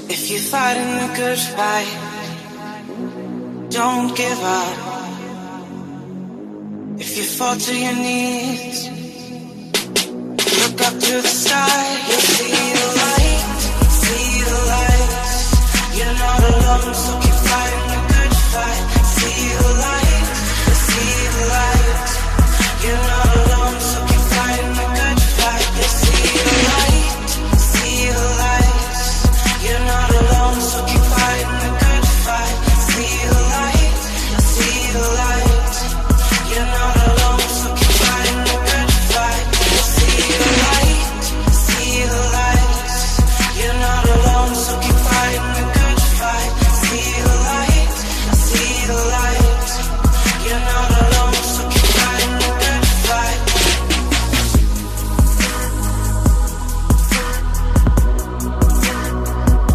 If you're fighting a good fight, don't give up. If you fall to your knees, look up to the sky, you'll see the